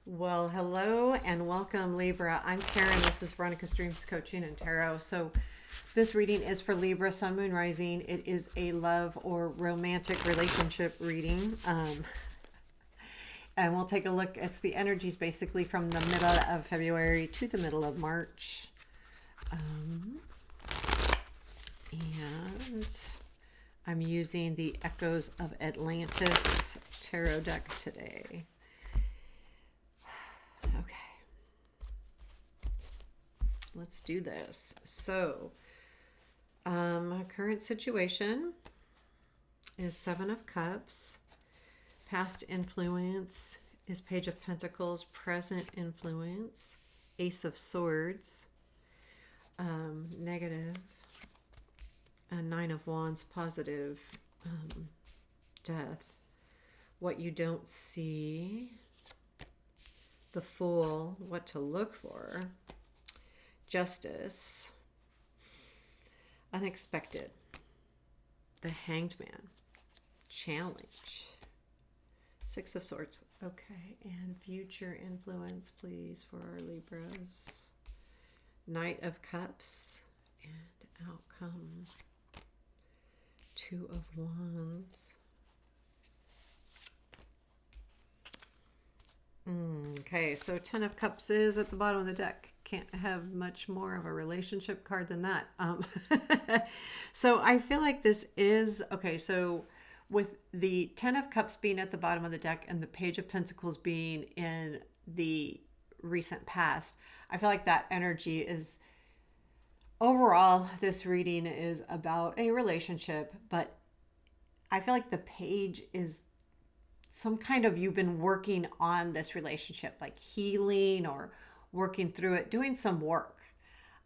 Well, hello and welcome, Libra. I'm Karen. This is Veronica's Dreams Coaching and Tarot. So, this reading is for Libra, Sun, Moon, Rising. It is a love or romantic relationship reading. And we'll take a look. It's the energies basically from the middle of February to the middle of March. And I'm using the Echoes of Atlantis tarot deck today. Okay. Let's do this. So, current situation is Seven of Cups. Past influence is Page of Pentacles. Present influence, Ace of Swords. Negative, Nine of Wands. Positive, Death. What you don't see, the Fool. What to look for, Justice. Unexpected, the Hanged Man. Challenge, Six of Swords. Okay, and future influence, please, for our Libras. Knight of Cups and outcome. Two of Wands. Okay, so Ten of Cups is at the bottom of the deck. Can't have much more of a relationship card than that. So I feel like this is, okay, so with the Ten of Cups being at the bottom of the deck and the Page of Pentacles being in the recent past, I feel like that energy is, overall, this reading is about a relationship, but I feel like the page is some kind of, you've been working on this relationship, like healing or working through it, doing some work,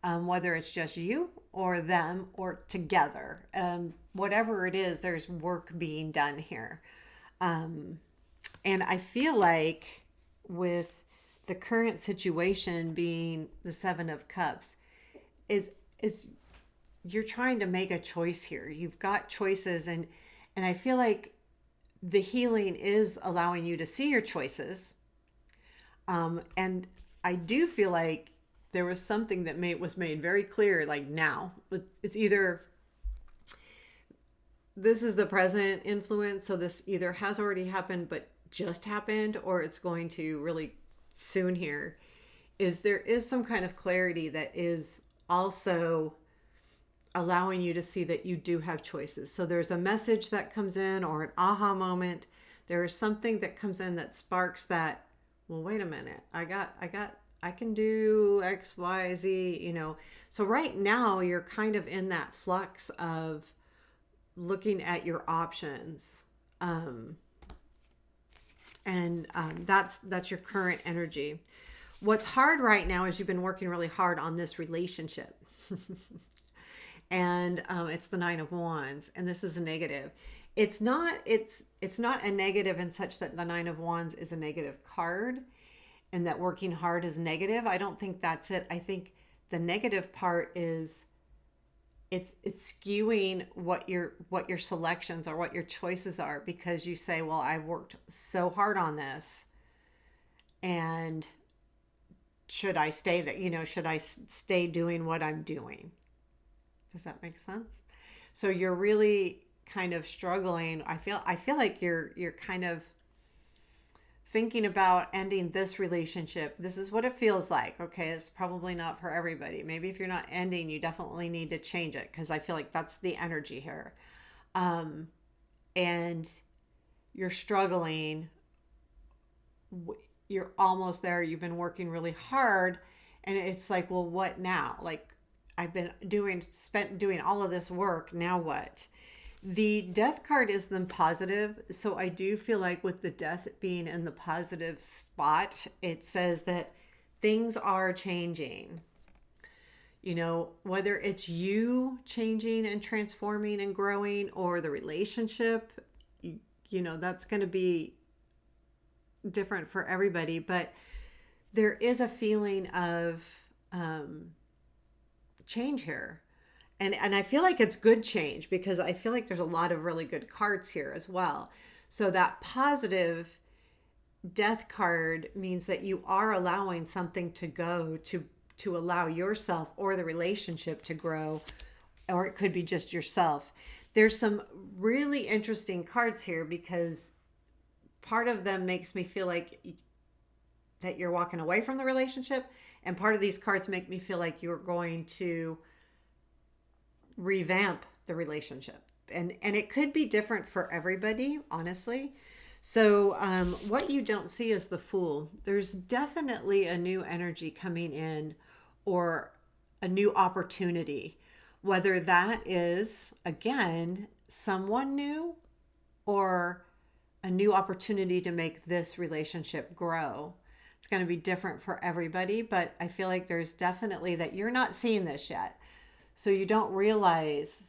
whether it's just you or them or together. Whatever it is, there's work being done here. And I feel like with the current situation being the Seven of Cups, is you're trying to make a choice here. You've got choices, and I feel like the healing is allowing you to see your choices. And I do feel like there was something that was made very clear, like now. It's either this is the present influence, so this either has already happened but just happened, or it's going to really soon here. There is some kind of clarity that is also allowing you to see that you do have choices. So there's a message that comes in or an aha moment. There is something that comes in that sparks that, well, wait a minute. I can do X, Y, Z. So right now you're kind of in that flux of looking at your options. That's your current energy. What's hard right now is you've been working really hard on this relationship. And it's the Nine of Wands, and this is a negative. It's not a negative in such that the Nine of Wands is a negative card and that working hard is negative. I don't think that's it. I think the negative part is it's skewing what your selections or what your choices are, because you say, well, I've worked so hard on this, and should I stay there? Should I stay doing what I'm doing? Does that make sense? So you're really kind of struggling. I feel like you're kind of thinking about ending this relationship. This is what it feels like. Okay, it's probably not for everybody. Maybe if you're not ending, you definitely need to change it, because I feel like that's the energy here. And you're struggling. You're almost there. You've been working really hard, and it's like, well, what now? Like, I've been doing all of this work. Now what? The Death card is the positive. So I do feel like with the Death being in the positive spot, it says that things are changing. Whether it's you changing and transforming and growing, or the relationship, that's going to be different for everybody. But there is a feeling of change here. And I feel like it's good change, because I feel like there's a lot of really good cards here as well. So that positive death card means that you are allowing something to go to allow yourself or the relationship to grow, or it could be just yourself. There's some really interesting cards here because part of them makes me feel like that you're walking away from the relationship, and part of these cards make me feel like you're going to revamp the relationship. And it could be different for everybody, honestly. So what you don't see is the Fool. There's definitely a new energy coming in, or a new opportunity, whether that is, again, someone new, or a new opportunity to make this relationship grow. It's going to be different for everybody, but I feel like there's definitely that you're not seeing this yet. So you don't realize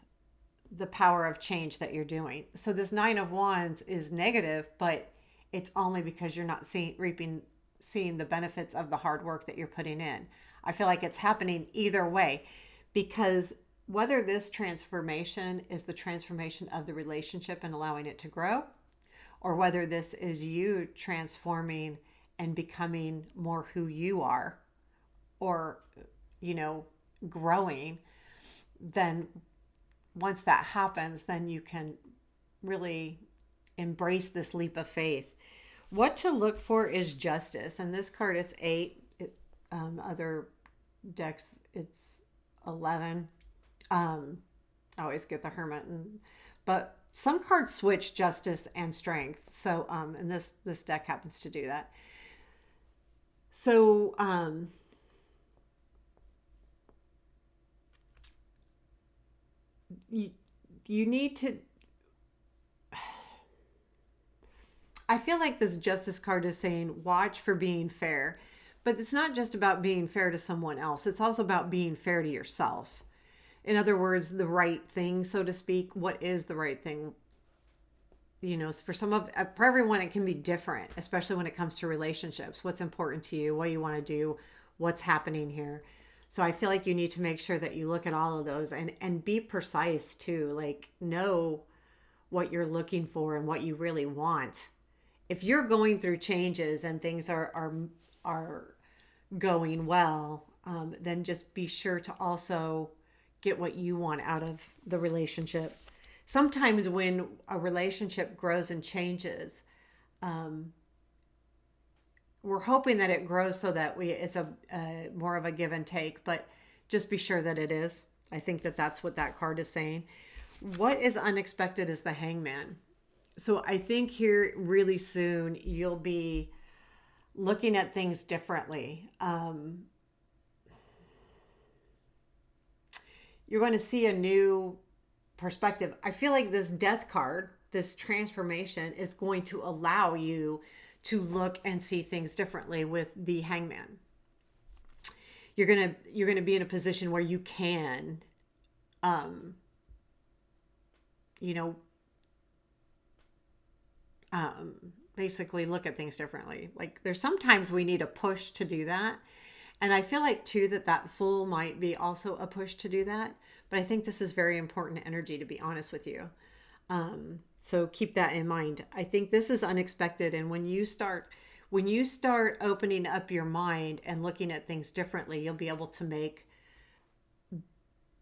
the power of change that you're doing. So this 9 of Wands is negative, but it's only because you're not seeing the benefits of the hard work that you're putting in. I feel like it's happening either way, because whether this transformation is the transformation of the relationship and allowing it to grow, or whether this is you transforming and becoming more who you are, or, growing, then once that happens, then you can really embrace this leap of faith. What to look for is Justice. And this card, it's 8. Other decks, it's 11. I always get the Hermit. But some cards switch Justice and Strength. So, and this deck happens to do that. So, you need to, I feel like this Justice card is saying watch for being fair, but it's not just about being fair to someone else. It's also about being fair to yourself. In other words, the right thing, so to speak. What is the right thing? For everyone, it can be different, especially when it comes to relationships. What's important to you, what you want to do, what's happening here. So I feel like you need to make sure that you look at all of those and be precise too. Like, know what you're looking for and what you really want. If you're going through changes and things are going well, then just be sure to also get what you want out of the relationship. Sometimes when a relationship grows and changes, we're hoping that it grows so that it's a more of a give and take, but just be sure that it is. I think that that's what that card is saying. What is unexpected is the Hangman. So I think here really soon you'll be looking at things differently. You're going to see a new perspective. I feel like this Death card, this transformation, is going to allow you to look and see things differently with the Hangman. You're gonna be in a position where you can, you know, basically look at things differently. Like, there's sometimes we need a push to do that. And I feel like too that Fool might be also a push to do that. But I think this is very important energy, to be honest with you. So keep that in mind. I think this is unexpected. And when you start opening up your mind and looking at things differently, you'll be able to make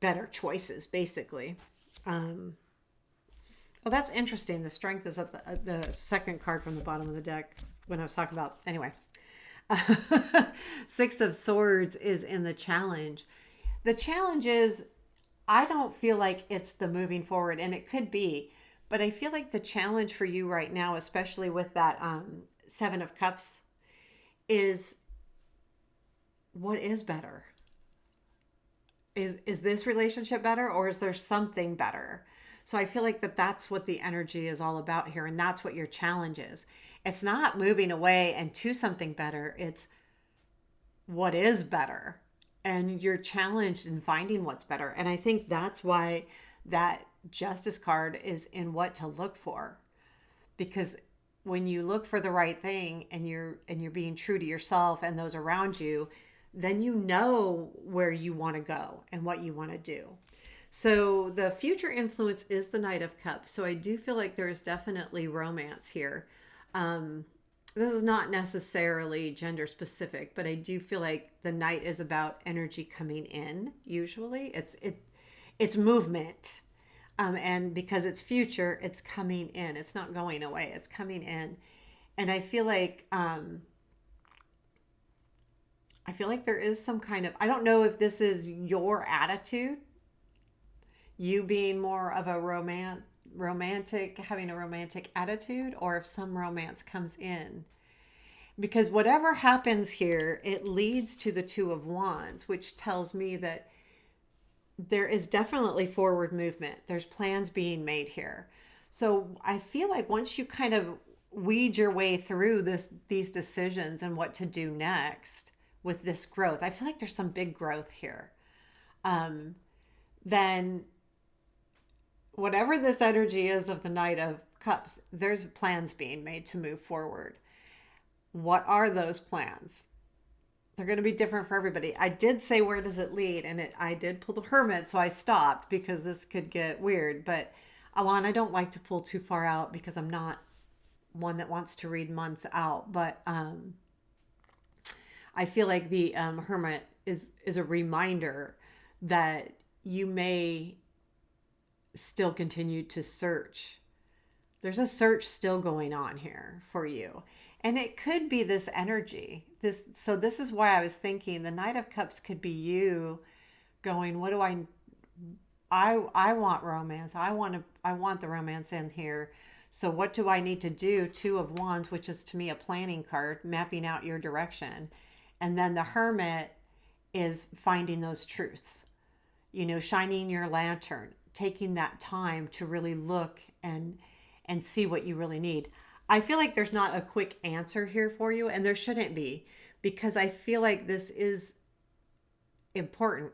better choices, basically. Oh, that's interesting. The Strength is at the second card from the bottom of the deck when I was talking about. Anyway, 6 of Swords is in the Challenge. The challenge is, I don't feel like it's the moving forward, and it could be, but I feel like the challenge for you right now, especially with that 7 of Cups, is what is better? Is this relationship better, or is there something better? So I feel like that's what the energy is all about here, and that's what your challenge is. It's not moving away and to something better. It's what is better. And you're challenged in finding what's better. And I think that's why that Justice card is in what to look for. Because when you look for the right thing and you're being true to yourself and those around you, then you know where you want to go and what you want to do. So the future influence is the Knight of Cups. So I do feel like there is definitely romance here. this is not necessarily gender specific, but I do feel like the Knight is about energy coming in. Usually, it's movement, and because it's future, it's coming in. It's not going away. It's coming in, and I feel like there is some kind of, I don't know if this is your attitude, you being more of a romantic, having a romantic attitude, or if some romance comes in. Because whatever happens here, it leads to the Two of Wands, which tells me that there is definitely forward movement. There's plans being made here. So I feel like once you kind of weed your way through these decisions and what to do next with this growth, I feel like there's some big growth here. Then whatever this energy is of the Knight of Cups, there's plans being made to move forward. What are those plans? They're going to be different for everybody. I did say, where does it lead? And I did pull the Hermit, so I stopped because this could get weird. But Alon, I don't like to pull too far out because I'm not one that wants to read months out. But I feel like the Hermit is a reminder that you may still continue to search. There's a search still going on here for you. And it could be this energy. This is why I was thinking the Knight of Cups could be you going, what do I want romance. I want the romance in here. So what do I need to do? Two of Wands, which is to me a planning card, mapping out your direction. And then the Hermit is finding those truths. Shining your lantern, taking that time to really look and see what you really need. I feel like there's not a quick answer here for you, and there shouldn't be, because I feel like this is important.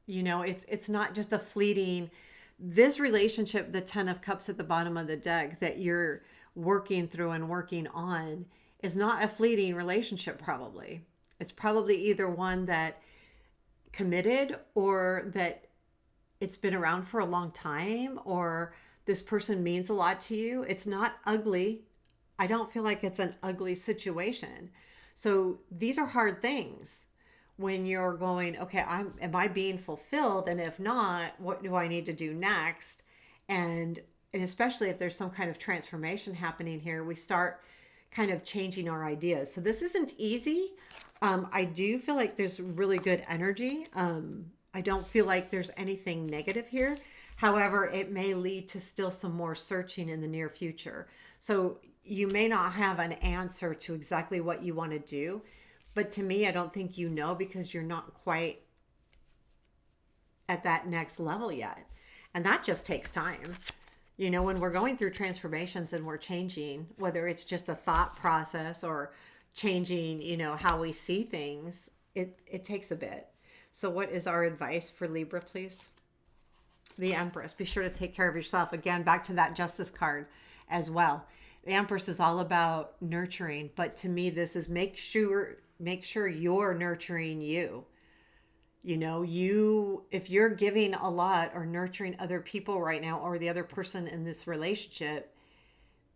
It's not just a fleeting, this relationship, the 10 of Cups at the bottom of the deck that you're working through and working on, is not a fleeting relationship probably. It's probably either one that committed, or that it's been around for a long time, or this person means a lot to you. It's not ugly. I don't feel like it's an ugly situation. So these are hard things when you're going, okay, am I being fulfilled? And if not, what do I need to do next? And especially if there's some kind of transformation happening here, we start kind of changing our ideas. So this isn't easy. I do feel like there's really good energy. I don't feel like there's anything negative here. However, it may lead to still some more searching in the near future. So you may not have an answer to exactly what you want to do. But to me, I don't think because you're not quite at that next level yet. And that just takes time. When we're going through transformations and we're changing, whether it's just a thought process or changing, how we see things, it takes a bit. So what is our advice for Libra, please? The Empress. Be sure to take care of yourself. Again, back to that Justice card as well. The Empress is all about nurturing, but to me, this is make sure you're nurturing you. If you're giving a lot or nurturing other people right now, or the other person in this relationship,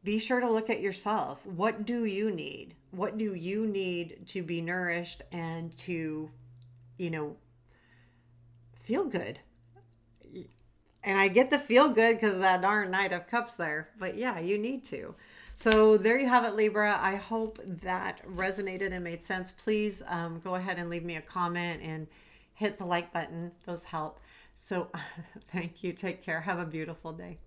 be sure to look at yourself. What do you need? What do you need to be nourished and to, feel good? And I get the feel good because of that darn Knight of Cups there. But yeah, you need to. So there you have it, Libra. I hope that resonated and made sense. Please go ahead and leave me a comment and hit the like button. Those help. So thank you. Take care. Have a beautiful day.